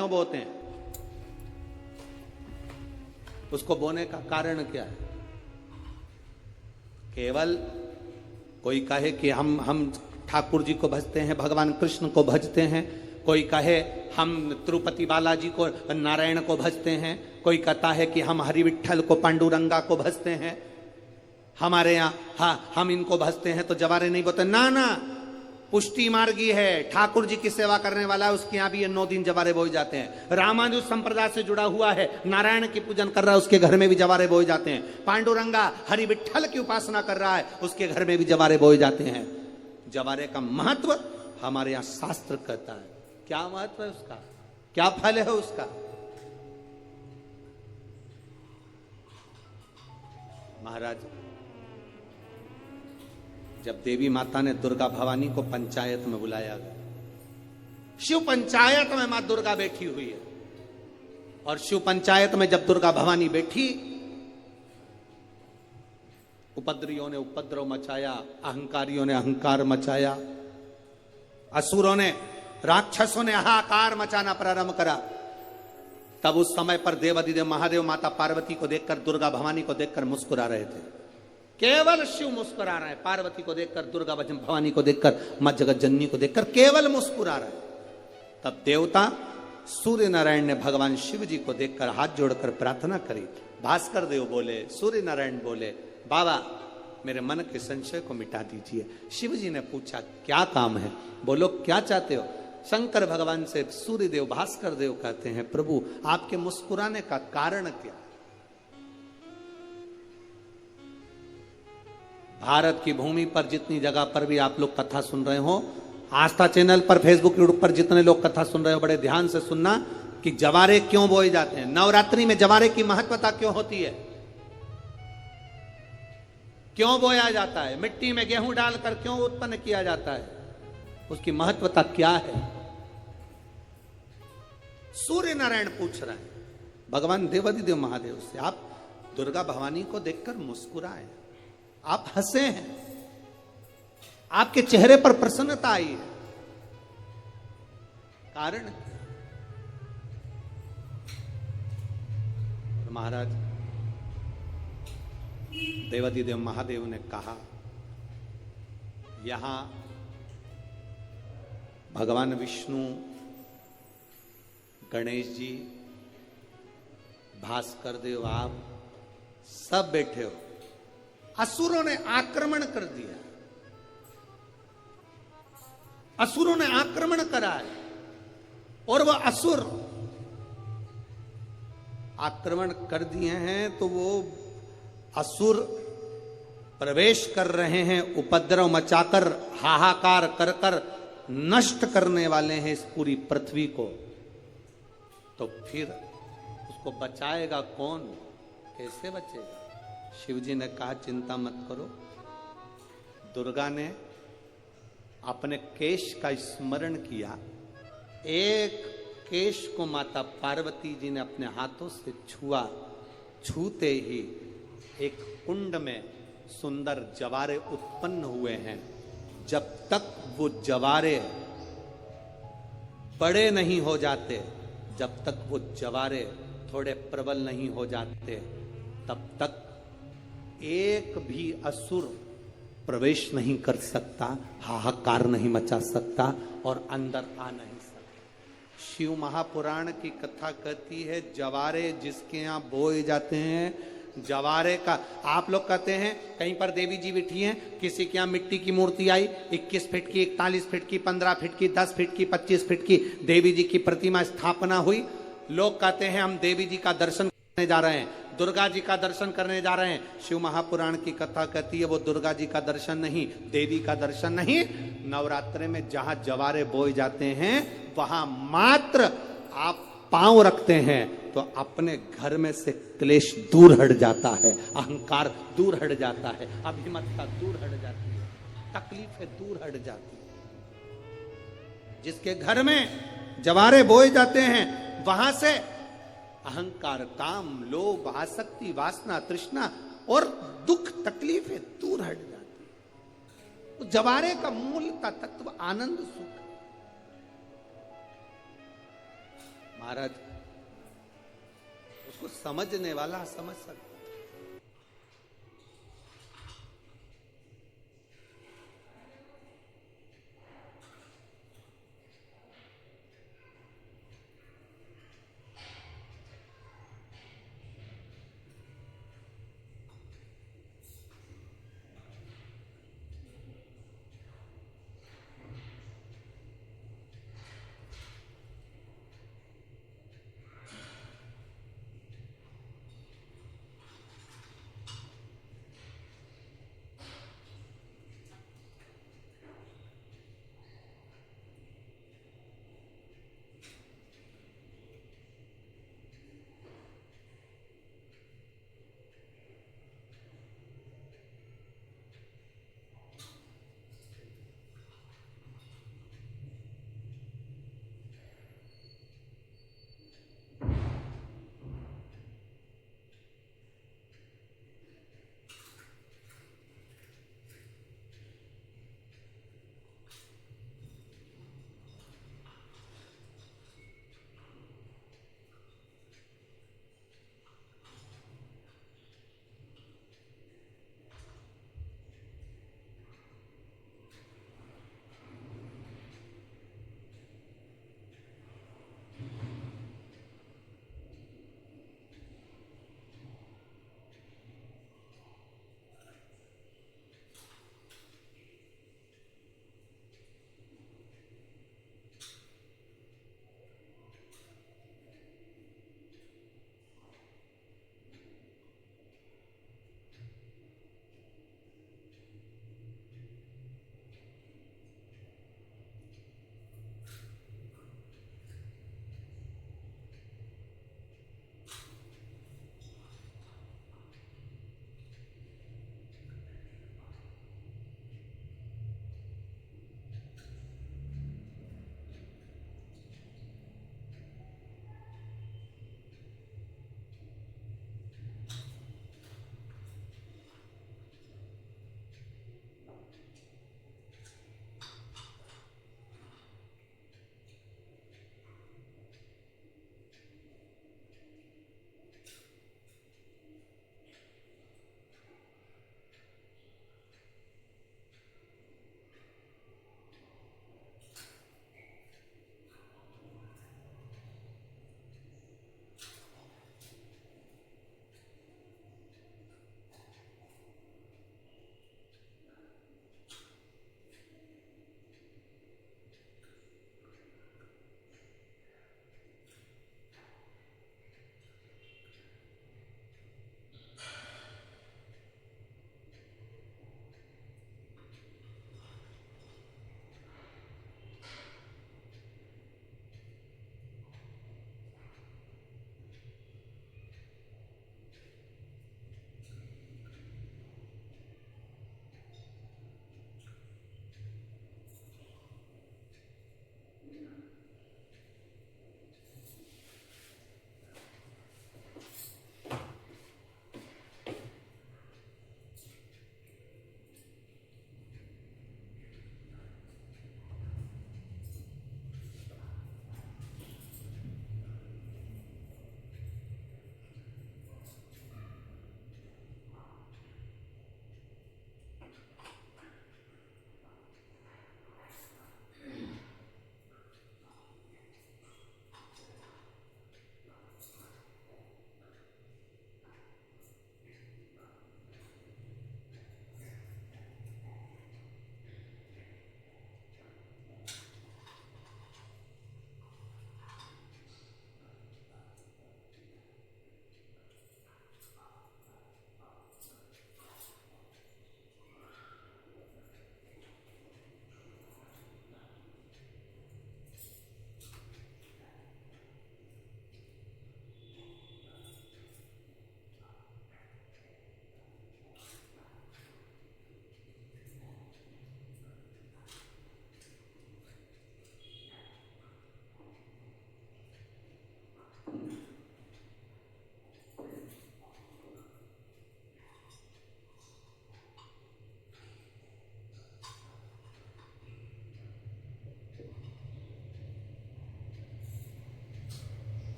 क्यों बोते हैं? उसको बोने का कारण क्या है? केवल कोई कहे कि हम ठाकुर जी को भजते हैं, भगवान कृष्ण को भजते हैं, कोई कहे हम तिरुपति बालाजी को, नारायण को भजते हैं, कोई कहता है कि हम हरि विठ्ठल को, पांडुरंगा को भजते हैं, हमारे यहाँ हाँ हम इनको भजते हैं तो जवारे नहीं बोते। ना ना, पुष्टि मार्गी है, ठाकुर जी की सेवा करने वाला है, उसके यहाँ भी ये 9 दिन जवारे बोए जाते हैं। रामानुज संप्रदाय से जुड़ा हुआ है, नारायण की पूजन कर रहा है, उसके घर में भी जवारे बोए जाते हैं। पांडुरंगा हरि विठ्ठल की उपासना कर रहा है, उसके घर में भी जवारे बोए जाते हैं। जवारे का महत्व हमारे यहाँ शास्त्र कहता है। क्या महत्व है उसका, क्या फल है उसका? महाराज, जब देवी माता ने दुर्गा भवानी को पंचायत में बुलाया गया, शिव पंचायत में मां दुर्गा बैठी हुई है, और शिव पंचायत में जब दुर्गा भवानी बैठी, उपद्रवियों ने उपद्रव मचाया, अहंकारियों ने अहंकार मचाया, असुरों ने, राक्षसों ने हाहाकार मचाना प्रारंभ करा। तब उस समय पर देवाधिदेव महादेव माता पार्वती को देखकर, दुर्गा भवानी को देखकर मुस्कुरा रहे थे। केवल शिव मुस्कुरा रहे हैं, पार्वती को देखकर, दुर्गा भवानी को देखकर, मां जगत जननी को देखकर केवल मुस्कुरा रहे हैं। तब देवता सूर्य नारायण ने भगवान शिव जी को देखकर हाथ जोड़कर प्रार्थना करी। भास्कर देव बोले, सूर्य नारायण बोले, बाबा मेरे मन के संशय को मिटा दीजिए। शिव जी ने पूछा क्या काम है? बोलो क्या चाहते हो? शंकर भगवान से सूर्य देव, भास्कर देव कहते हैं, प्रभु आपके मुस्कुराने का कारण क्या? भारत की भूमि पर जितनी जगह पर भी आप लोग कथा सुन रहे हो, आस्था चैनल पर, फेसबुक, यूट्यूब पर जितने लोग कथा सुन रहे हो, बड़े ध्यान से सुनना कि जवारे क्यों बोए जाते हैं। नवरात्रि में जवारे की महत्वता क्यों होती है, क्यों बोया जाता है, मिट्टी में गेहूं डालकर क्यों उत्पन्न किया जाता है, उसकी महत्वता क्या है? सूर्य नारायण पूछ रहे हैं भगवान देवाधिदेव महादेव से, आप दुर्गा भवानी को देखकर मुस्कुराए, आप हंसे हैं, आपके चेहरे पर प्रसन्नता आई है, कारण? महाराज देवाधिदेव महादेव ने कहा, यहां भगवान विष्णु, गणेश जी, भास्कर देव, आप सब बैठे हो। असुरों ने आक्रमण कर दिया, असुरों ने आक्रमण करा है, और वह असुर आक्रमण कर दिए हैं तो वो असुर प्रवेश कर रहे हैं, उपद्रव मचाकर, हाहाकार कर कर नष्ट करने वाले हैं इस पूरी पृथ्वी को। तो फिर उसको बचाएगा कौन, कैसे बचेगा? शिव जी ने कहा चिंता मत करो। दुर्गा ने अपने केश का स्मरण किया, एक केश को माता पार्वती जी ने अपने हाथों से छुआ, छूते ही एक कुंड में सुंदर जवारे उत्पन्न हुए हैं। जब तक वो जवारे बड़े नहीं हो जाते, जब तक वो जवारे थोड़े प्रबल नहीं हो जाते, तब तक एक भी असुर प्रवेश नहीं कर सकता, हाहाकार नहीं मचा सकता और अंदर आ नहीं सकता। शिव महापुराण की कथा कहती है, जवारे जिसके यहाँ बोए जाते हैं, जवारे का, आप लोग कहते हैं कहीं पर देवी जी बैठी हैं, किसी के यहाँ मिट्टी की मूर्ति आई, 21 फीट की, 41 फीट की, 15 फीट की, 10 फीट की, 25 फीट की देवी जी की प्रतिमा स्थापना हुई। लोग कहते हैं हम देवी जी का दर्शन करने जा रहे हैं, दुर्गा जी का दर्शन करने जा रहे हैं। शिव महापुराण की कथा कहती है वो दुर्गा जी का दर्शन नहीं, देवी का दर्शन नहीं। नवरात्रे में जहां जवारे बोए जाते हैं वहां मात्र आप पांव रखते हैं तो अपने घर में से क्लेश दूर हट जाता है, अहंकार दूर हट जाता है, अभिमतता दूर हट जाती है, तकलीफें दूर हट जाती है। जिसके घर में जवारे बोए जाते हैं वहां से अहंकार, काम, लोभ, आसक्ति, वासना, तृष्णा और दुख, तकलीफें दूर हट जाती है। तो जवारे का मूल का तत्व आनंद, सुख। महाराज उसको समझने वाला समझ सकता।